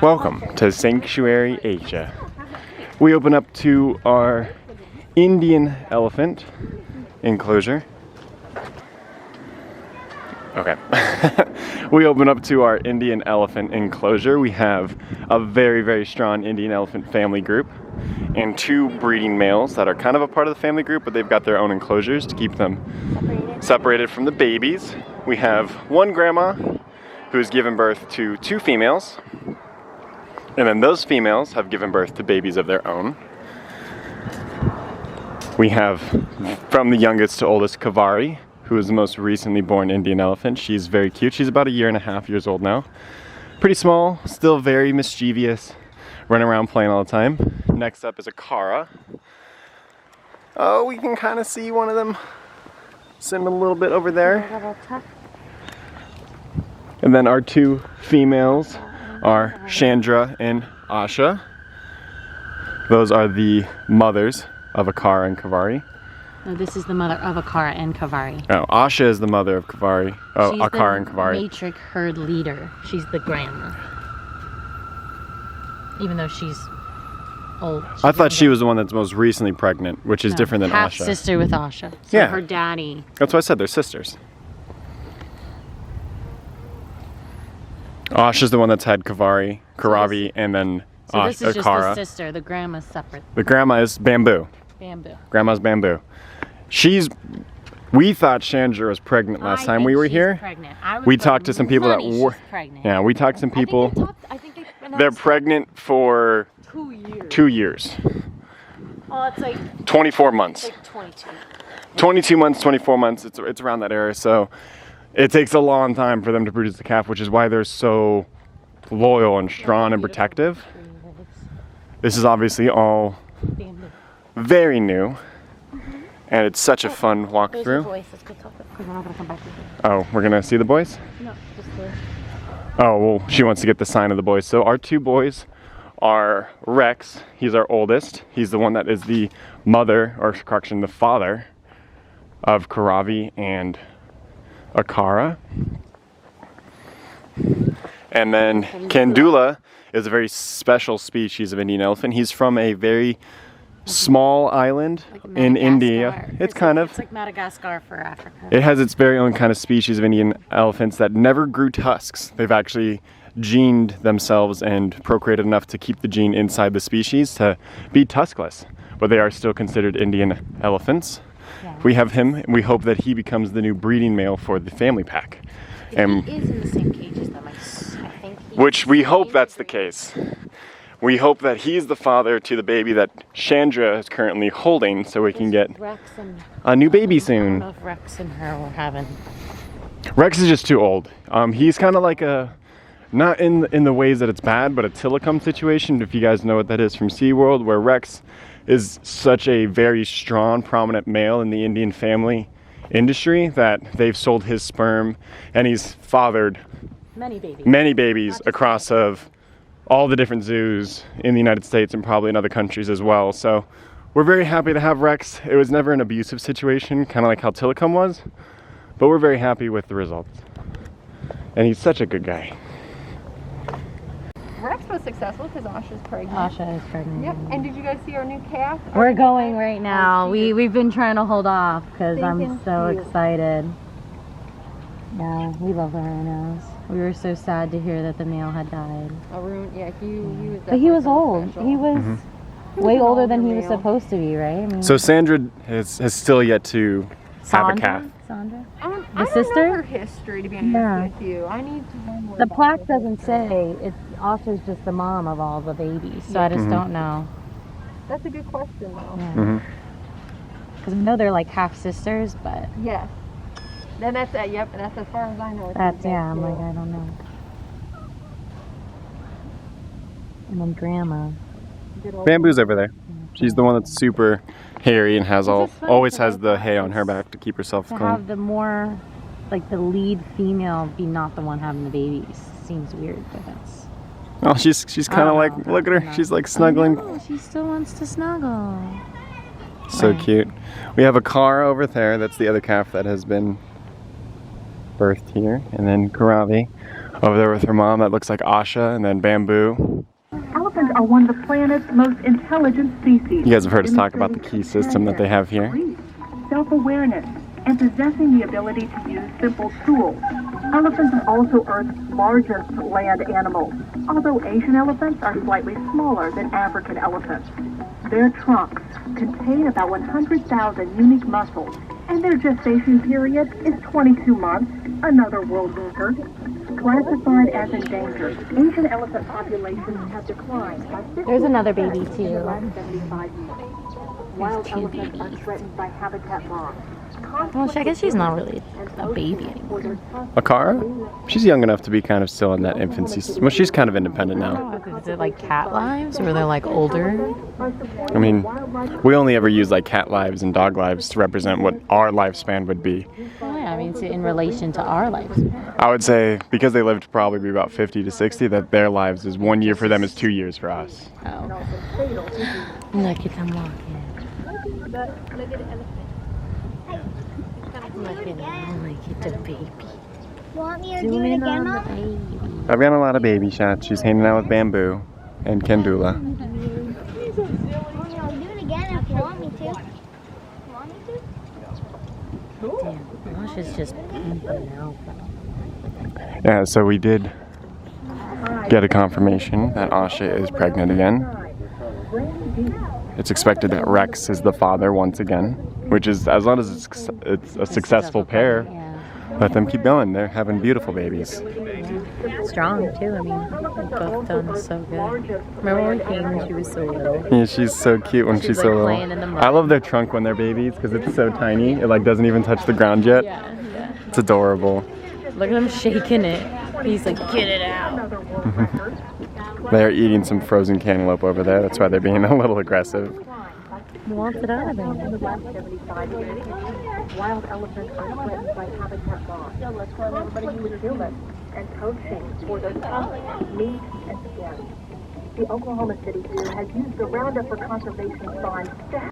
Welcome to Sanctuary Asia. We open up to our Indian elephant enclosure. Okay. We open up to our Indian elephant enclosure. We have a very, very strong Indian elephant family group and two breeding males that are kind of a part of the family group, but they've got their own enclosures to keep them separated from the babies. We have one grandma who's given birth to two females, and then those females have given birth to babies of their own. We have from the youngest to oldest Kavari, who is the most recently born Indian elephant. She's very cute. She's about 1.5 years old now. Pretty small, still very mischievous, running around playing all the time. Next up is a Kara. Oh, we can kind of see one of them sitting a little bit over there. And then our two females are Chandra and Asha. Those are the mothers of Akara and Kavari. No, this is the mother of Akara and Kavari. Oh, Asha is the mother of Kavari. Oh, She's Akara and Kavari. The matriarch herd leader. She's the grandma. Even though she's old. I thought she was the one that's most recently pregnant, which is different than half Asha. sister with Asha. So Yeah. her daddy. That's why I said they're sisters. Asha's the one that's had Kavari, and then So this is just the Akara. sister. The grandma's separate. The grandma is Bamboo. Bamboo. Grandma's Bamboo. We thought Chandra was pregnant last time we were here. We talked to some people that were pregnant. Yeah, we talked to some people. They're pregnant for 2 years. 2 years. Oh, it's like 24 months. like 22. 22 months, 24 months, it's around that area, so it takes a long time for them to produce the calf, which is why they're so loyal and strong and protective. This is obviously all very new, and it's such a fun walkthrough. Oh, we're gonna see the boys? No, just the... Oh, well, she wants to get the sign of the boys. So our two boys are Rex. He's our oldest. He's the one that is the mother, or correction, the father of Karavi and Akara. And then Kandula is a very special species of Indian elephant. He's from a very small island in India. It's like Madagascar for Africa. It has its very own kind of species of Indian elephants that never grew tusks. They've actually gened themselves and procreated enough to keep the gene inside the species to be tuskless, but they are still considered Indian elephants. Yeah. We have him, and we hope that he becomes the new breeding male for the family pack. And he is in the same cage as them. I think which we hope that's the case. We hope that he's the father to the baby that Chandra is currently holding, so we can get a new baby soon. I don't know if Rex and her were having... Rex is just too old. He's kind of like a, not in the ways that it's bad, but a Tillicum situation, if you guys know what that is from SeaWorld, where Rex is such a very strong, prominent male in the Indian family industry that they've sold his sperm, and he's fathered many babies across of all the different zoos in the United States and probably in other countries as well. So we're very happy to have Rex. It was never an abusive situation, kind of like how Tillicum was, but we're very happy with the results. And he's such a good guy. Rex was successful because Asha's pregnant. Asha is pregnant. Yep. And did you guys see our new calf? We're going right now. We've been trying to hold off because I'm so excited. Yeah, we love the rhinos. We were so sad to hear that the male had died. Yeah, he was. But he was old. Special. He was way older than he was supposed to be, right? I mean, So Sandra has still yet to have a calf. Sandra? I sister? don't know her history, to be honest with you. I need to learn more. The about plaque her doesn't sister. say. Asha's just the mom of all the babies, so I just don't know. That's a good question, though. Yeah. Because we know they're like half sisters, but Yes. Then that's yep, and that's as far as I know. I'm like, I don't know. And then grandma. Bamboo's over there. She's the one that's super hairy and has It's just funny always to has look the at hay on this. her back to keep herself To clean. have the more, like the lead female be not the one having the babies seems weird, but that's... Oh, she's kind of like, look at her. She's like snuggling. Oh, she still wants to snuggle. So Right. cute. We have a car over there. That's the other calf that has been birthed here. And then Karavi. Over there with her mom, that looks like Asha, and then Bamboo. Elephants are one of the planet's most intelligent species. You guys have heard us talk about the key system that they have here. Self-awareness and possessing the ability to use simple tools. Elephants are also Earth's largest land animals, although Asian elephants are slightly smaller than African elephants. Their trunks contain about 100,000 unique muscles, and their gestation period is 22 months, another world record. Classified as endangered, Asian elephant populations have declined by 50% There's another baby in the too. last 75 years. Wild two elephants are babies. threatened by habitat loss. Well, I guess she's not really a baby anymore. Akara? She's young enough to be kind of still in that infancy. Well, she's kind of independent now. Is it like cat lives or they're like older? I mean, we only ever use like cat lives and dog lives to represent what our lifespan would be. Oh, yeah, I mean, in relation to our lives. I would say because they lived to probably be about 50 to 60, that their lives is 1 year for them is 2 years for us. Oh. Look at them walking. Look at the baby. Want me to do it again, Mom? Baby. I've got a lot of baby shots. She's hanging out with Bamboo and Kendula. I'll do it again if you want me to. You want me to? Damn, Asha's just pumping out. Yeah, so we did get a confirmation that Asha is pregnant again. It's expected that Rex is the father once again, which is, as long as it's a successful pair, Yeah. let them keep going. They're having beautiful babies. Strong too. I mean, both done so good. Remember when Peyton, she was so little? Yeah, she's so cute when she's like so little. playing in the mud. I love their trunk when they're babies because it's so tiny. It like doesn't even touch the ground yet. Yeah. It's adorable. Look at him shaking it. He's like, get it out. They're eating some frozen cantaloupe over there. That's why they're being a little aggressive. He wants it out of In the there. last 75 years, wild elephants are threatened by habitat loss. Conflict with humans and poaching for their tongue, meat, and skin. The Oklahoma City Zoo has used the Roundup for Conservation sign to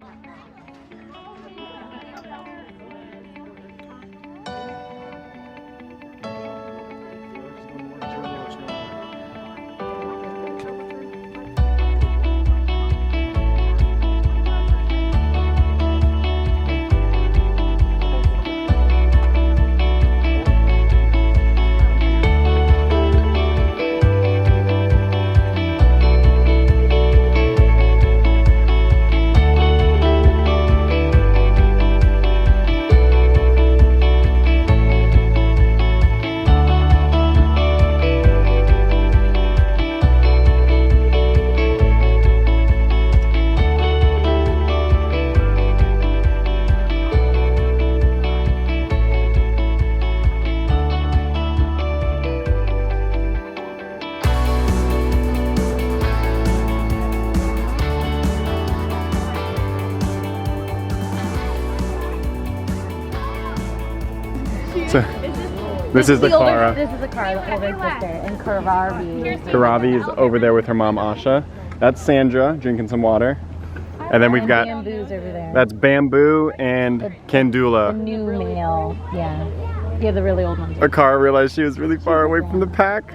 So, this is the Kara. This is the car, the older sister, and Karavi. Karavi is over there with her mom Asha. That's Sandra drinking some water. And then we've got, Bamboo's over there. that's Bamboo and The Kendula. new male, yeah. Yeah, the really old ones. Akara realized she was really far away from the pack.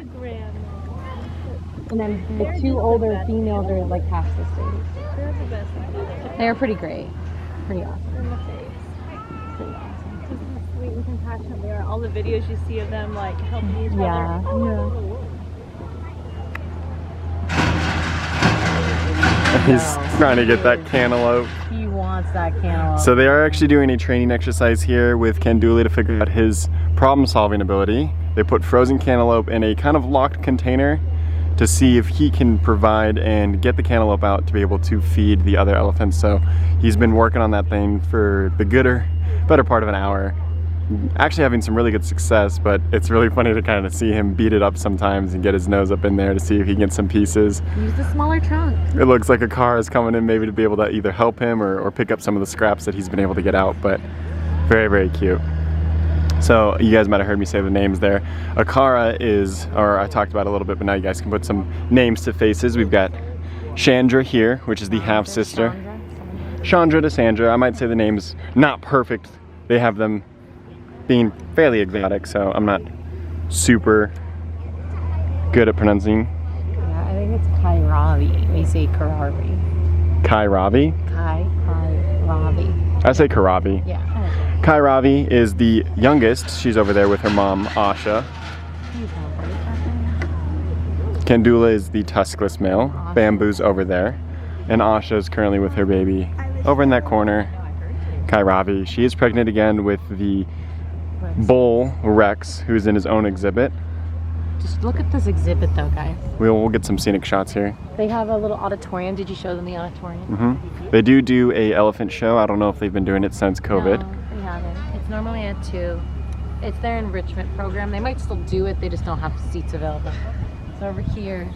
And then the two older females are like half sisters. They're pretty great. Pretty awesome. Pretty awesome. Sweet and compassionate they are. All the videos you see of them like helping each Yeah. other. He's trying to get that cantaloupe. He wants that cantaloupe. So they are actually doing a training exercise here with Kendula to figure out his problem-solving ability. They put frozen cantaloupe in a kind of locked container to see if he can provide and get the cantaloupe out to be able to feed the other elephants. So he's been working on that thing for the better part of an hour. Actually having some really good success, but it's really funny to kind of see him beat it up sometimes and get his nose up in there to see if he can get some pieces. Use the smaller trunk. It looks like a car is coming in maybe to be able to either help him or pick up some of the scraps that he's been able to get out, but very, very cute. So you guys might have heard me say the names there. Akara is, or I talked about it a little bit, but now you guys can put some names to faces. We've got Chandra here, which is the half-sister. Chandra to Sandra. I might say the name's not perfect. They have them being fairly exotic, so I'm not super good at pronouncing. Yeah, I think it's Kairavi. We say Karavi. Kairavi? Kairavi. I say Karavi. Yeah. Kairavi is the youngest. She's over there with her mom, Asha. Kandula is the tuskless male. Bamboo's over there. And Asha is currently with her baby over in that corner. Kairavi. She is pregnant again with the bull, Rex, who's in his own exhibit. Just look at this exhibit though, guys. We'll get some scenic shots here. They have a little auditorium. Did you show them the auditorium? They do a elephant show. I don't know if they've been doing it since COVID. No, they haven't. It's normally at 2. It's their enrichment program. They might still do it, they just don't have seats available. So over here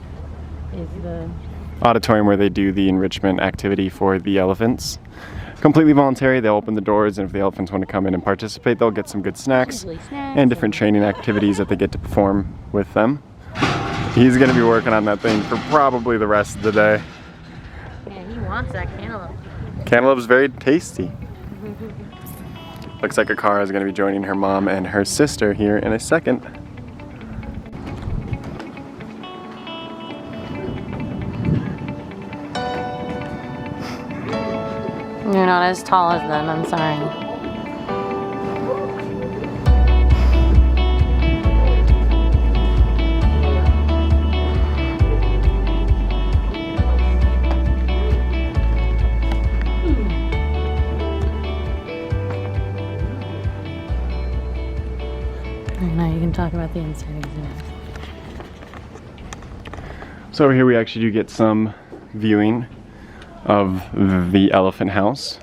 is the Auditorium where they do the enrichment activity for the elephants. Completely voluntary. They'll open the doors, and if the elephants want to come in and participate, they'll get some good snacks and different training activities that they get to perform with them. He's going to be working on that thing for probably the rest of the day. Man, he wants that cantaloupe. Cantaloupe's very tasty. Looks like Akara is going to be joining her mom and her sister here in a second. You're not as tall as them, I'm sorry. Now you can talk about the inside exhibit. So over here we actually do get some viewing of the elephant house.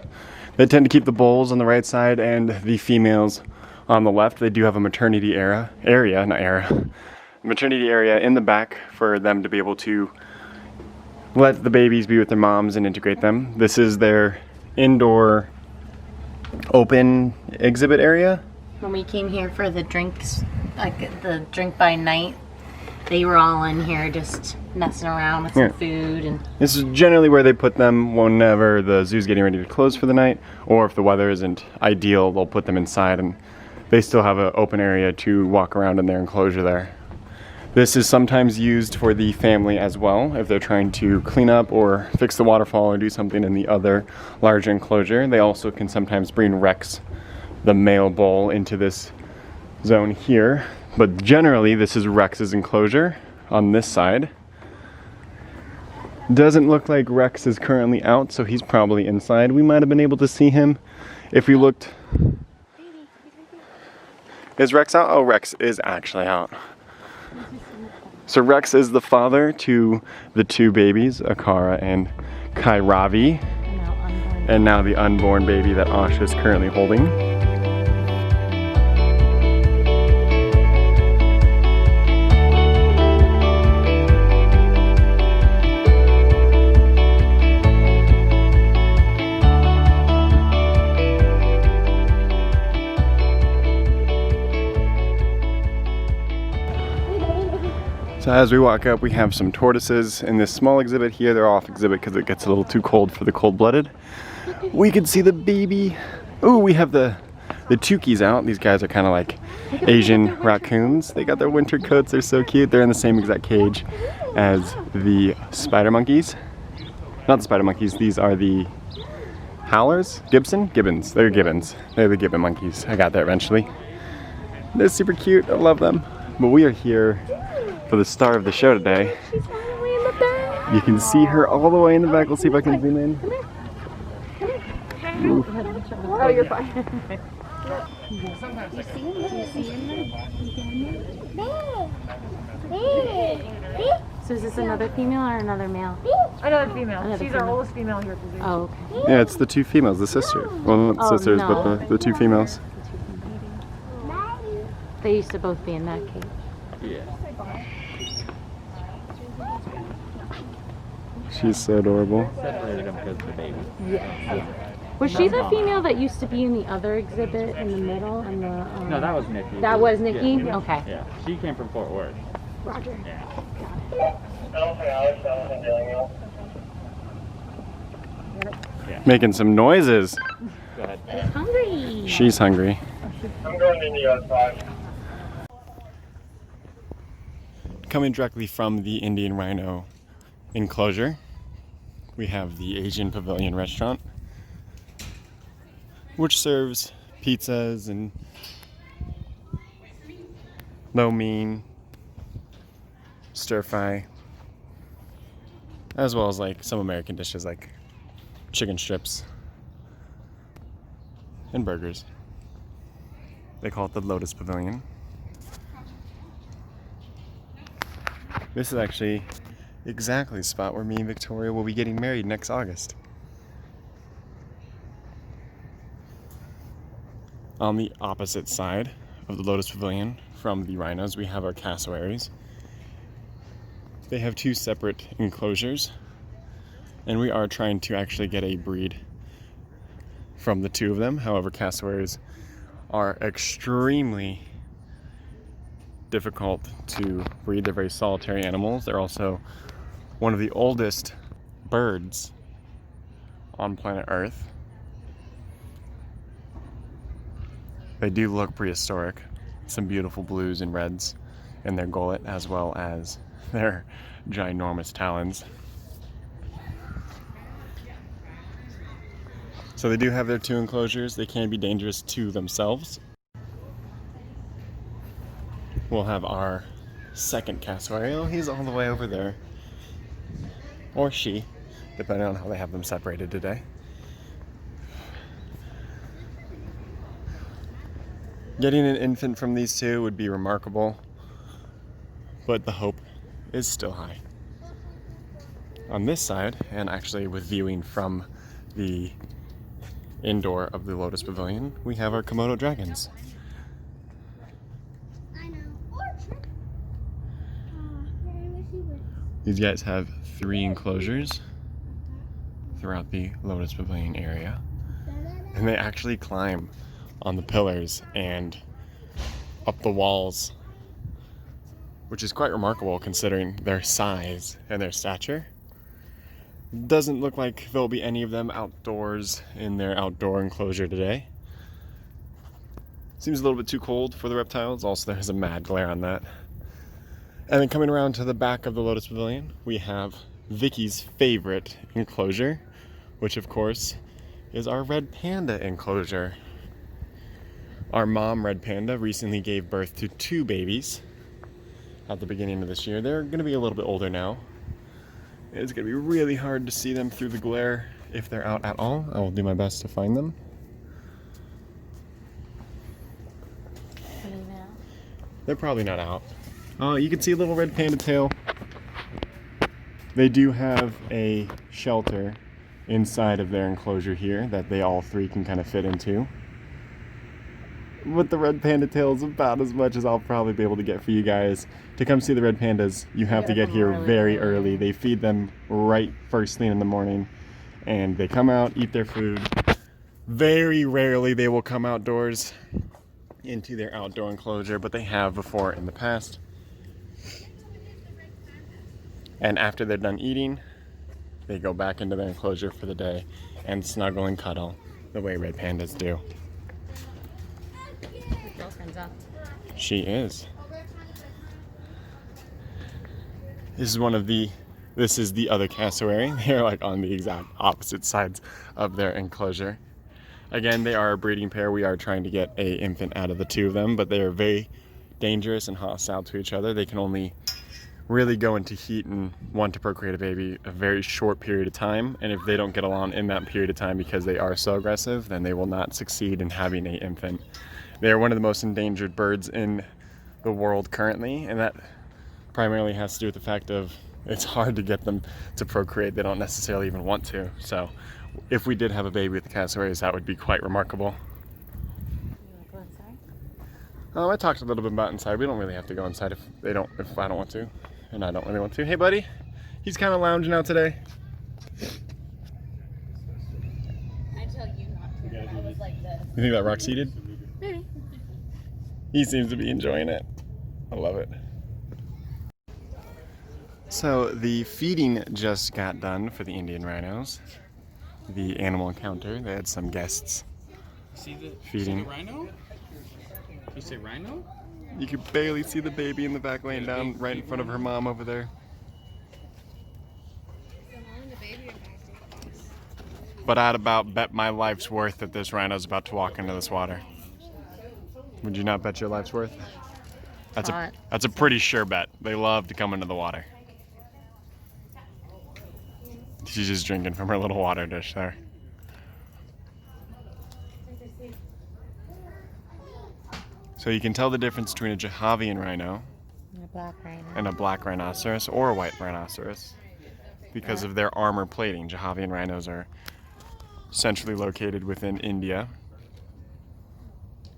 They tend to keep the bulls on the right side and the females on the left. They do have a maternity maternity area in the back for them to be able to let the babies be with their moms and integrate them. This is their indoor open exhibit area. When we came here for the drinks, like the drink by night, they were all in here just messing around with some food. And this is generally where they put them whenever the zoo's getting ready to close for the night, or if the weather isn't ideal, they'll put them inside, and they still have an open area to walk around in their enclosure there. This is sometimes used for the family as well, if they're trying to clean up or fix the waterfall or do something in the other larger enclosure. They also can sometimes bring Rex, the male bull, into this zone here. But generally, this is Rex's enclosure on this side. Doesn't look like Rex is currently out, so he's probably inside. We might have been able to see him if we looked. Is Rex out? Oh, Rex is actually out. So Rex is the father to the two babies, Akara and Kairavi. And now the unborn baby that Asha is currently holding. So as we walk up, we have some tortoises in this small exhibit here. They're off exhibit because it gets a little too cold for the cold-blooded. We can see the baby. Ooh, we have the tukis out. These guys are kind of like Asian raccoons. They got their winter coats. They're so cute. They're in the same exact cage as the spider monkeys. Not the spider monkeys. These are the howlers? Gibbons. They're gibbons. They're the gibbon monkeys. I got there eventually. They're super cute. I love them. But we are here for the star of the show today. she's all the way in the back. You can see her all the way in the back. Let's see if I can zoom in. Oh, you're fine. So is this another female or another male? Another female. Another She's our female. oldest female here at the zoo. Oh, okay. Yeah, it's the two females, the sisters. Well, not Oh, sisters, no. but the two females. They used to both be in that cage. She's so adorable. Separated them because of the baby. Was she the female that used to be in the other exhibit in the middle? And the No, that was Nikki. that was Nikki? Yeah. Okay. Yeah, she came from Fort Worth. Roger. Yeah. Making some noises. Go ahead. Hungry. She's hungry. I'm going in the outside. Coming directly from the Indian Rhino enclosure, we have the Asian Pavilion restaurant, which serves pizzas and lo mein, stir fry, as well as like some American dishes like chicken strips and burgers. They call it the Lotus Pavilion. This is actually exactly the spot where me and Victoria will be getting married next August. On the opposite side of the Lotus Pavilion from the rhinos, we have our cassowaries. They have two separate enclosures, and we are trying to actually get a breed from the two of them. However, cassowaries are extremely difficult to breed. They're very solitary animals. They're also one of the oldest birds on planet Earth. They do look prehistoric. Some beautiful blues and reds in their gullet, as well as their ginormous talons. So they do have their two enclosures. They can be dangerous to themselves. We'll have our second cassowary. Oh, he's all the way over there. Or she, depending on how they have them separated today. Getting an infant from these two would be remarkable, but the hope is still high. On this side, and actually with viewing from the indoor of the Lotus Pavilion, we have our Komodo dragons. These guys have 3 enclosures throughout the Lotus Pavilion area, and they actually climb on the pillars and up the walls, which is quite remarkable considering their size and their stature. Doesn't look like there'll be any of them outdoors in their outdoor enclosure today. Seems a little bit too cold for the reptiles. Also, there's a mad glare on that. And then coming around to the back of the Lotus Pavilion, we have Vicky's favorite enclosure, which of course is our red panda enclosure. Our mom, Red Panda, recently gave birth to 2 babies at the beginning of this year. They're going to be a little bit older now. It's going to be really hard to see them through the glare if they're out at all. I will do my best to find them. They're probably not out. Oh, you can see a little red panda tail. They do have a shelter inside of their enclosure here that they all 3 can kind of fit into. But the red panda tail is about as much as I'll probably be able to get for you guys. To come see the red pandas, you have to get here very early. They feed them right first thing in the morning, and they come out, eat their food. Very rarely they will come outdoors into their outdoor enclosure, but they have before in the past. And after they're done eating, they go back into their enclosure for the day and snuggle and cuddle the way red pandas do. She is. This is the other cassowary. They're like on the exact opposite sides of their enclosure. Again, they are a breeding pair. We are trying to get an infant out of the 2 of them, but they are very dangerous and hostile to each other. They can only really go into heat and want to procreate a baby a very short period of time, and if they don't get along in that period of time because they are so aggressive, then they will not succeed in having an infant. They are one of the most endangered birds in the world currently, and that primarily has to do with the fact of it's hard to get them to procreate. They don't necessarily even want to. So if we did have a baby with the cassowaries, that would be quite remarkable. You want to go inside? I talked a little bit about inside. We don't really have to go inside if I don't want to, and I don't really want to. Hey buddy, he's kind of lounging out today. I tell you not to. I was like this. You think that rock's heated? Maybe. He seems to be enjoying it. I love it. So the feeding just got done for the Indian rhinos. The animal encounter, they had some guests See the feeding. rhino? You say rhino? You can barely see the baby in the back laying down right in front of her mom over there. But I'd about bet my life's worth that this rhino's about to walk into this water. Would you not bet your life's worth? That's a pretty sure bet. They love to come into the water. She's just drinking from her little water dish there. So you can tell the difference between a Jahavian rhino and a black rhinoceros or a white rhinoceros because of their armor plating. Jahavian rhinos are centrally located within India,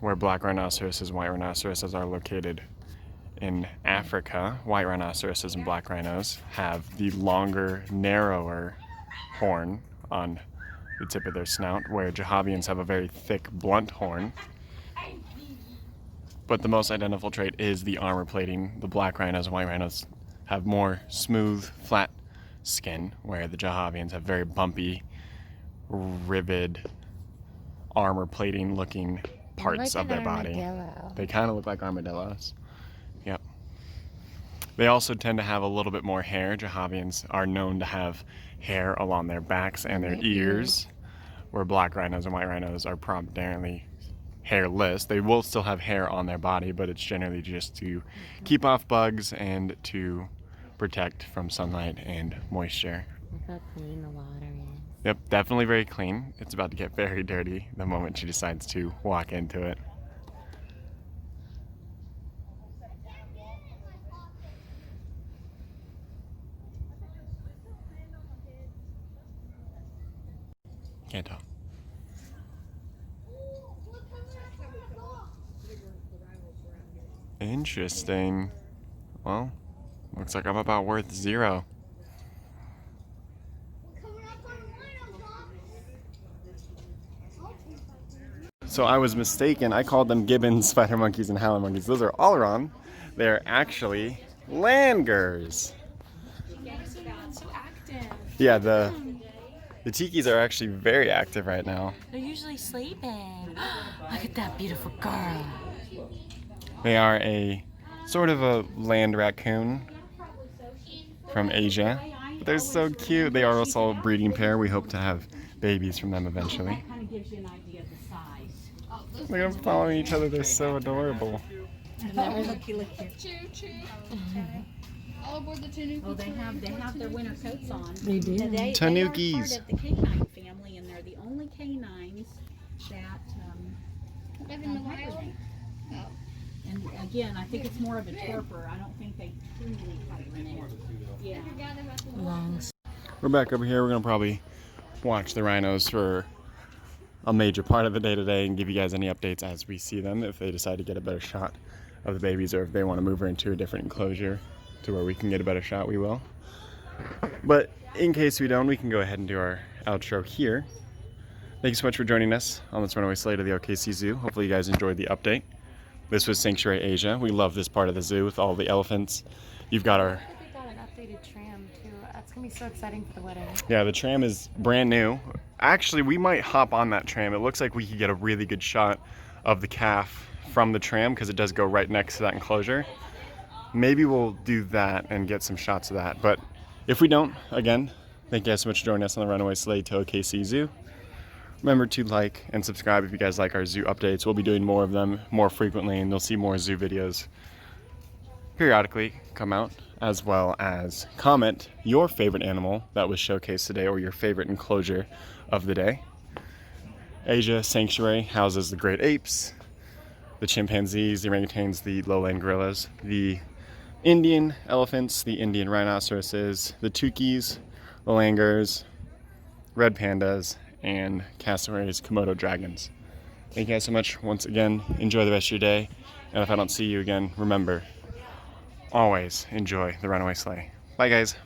where black rhinoceroses and white rhinoceroses are located in Africa. White rhinoceroses and black rhinos have the longer, narrower horn on the tip of their snout, where Jahavians have a very thick, blunt horn. But the most identifiable trait is the armor plating. The black rhinos and white rhinos have more smooth, flat skin, where the Jahavians have very bumpy, ribbed, armor plating looking parts of their body. They kind of look like armadillos. Yep. They also tend to have a little bit more hair. Jahavians are known to have hair along their backs and their ears, where black rhinos and white rhinos are predominantly hairless. They will still have hair on their body, but it's generally just to keep off bugs and to protect from sunlight and moisture. Look how clean the water is. Yep, definitely very clean. It's about to get very dirty the moment she decides to walk into it. Can't tell. Interesting. Well, looks like I'm about worth 0. So I was mistaken. I called them gibbons, spider monkeys, and howler monkeys. Those are all wrong. They're actually langurs. So active. Yeah, the tikis are actually very active right now. They're usually sleeping. Look at that beautiful girl. They are a sort of a land raccoon from Asia. But they're so cute. They are also a breeding pair. We hope to have babies from them eventually. Kind of gives you an idea of the size. Look at them following each other. They're so adorable. Looky here. All aboard the Tanuki. Oh, they have their winter coats on. They do. They Tanukis. are part of the canine family, and they're the only canines that hibernate. Oh. And again, I think it's more of a torpor. I don't think they truly hibernate. Yeah. We're back over here. We're going to probably watch the rhinos for a major part of the day today and give you guys any updates as we see them, if they decide to get a better shot of the babies, or if they want to move her into a different enclosure to where we can get a better shot, we will. But in case we don't, we can go ahead and do our outro here. Thank you so much for joining us on this runaway sleigh to the OKC Zoo. Hopefully you guys enjoyed the update. This was Sanctuary Asia. We love this part of the zoo with all the elephants. You've got our... We got an updated tram too. That's gonna be so exciting for the wedding. Yeah, the tram is brand new. Actually, we might hop on that tram. It looks like we could get a really good shot of the calf from the tram because it does go right next to that enclosure. Maybe we'll do that and get some shots of that. But if we don't, again, thank you guys so much for joining us on the runaway sleigh to OKC Zoo. Remember to like and subscribe if you guys like our zoo updates. We'll be doing more of them more frequently, and you'll see more zoo videos periodically come out, as well as comment your favorite animal that was showcased today or your favorite enclosure of the day. Asia Sanctuary houses the great apes, the chimpanzees, the orangutans, the lowland gorillas, the Indian elephants, the Indian rhinoceroses, the tukis, the langurs, red pandas, and cassowaries, Komodo dragons. Thank you guys so much once again. Enjoy the rest of your day. And if I don't see you again, remember, always enjoy the runaway sleigh. Bye guys.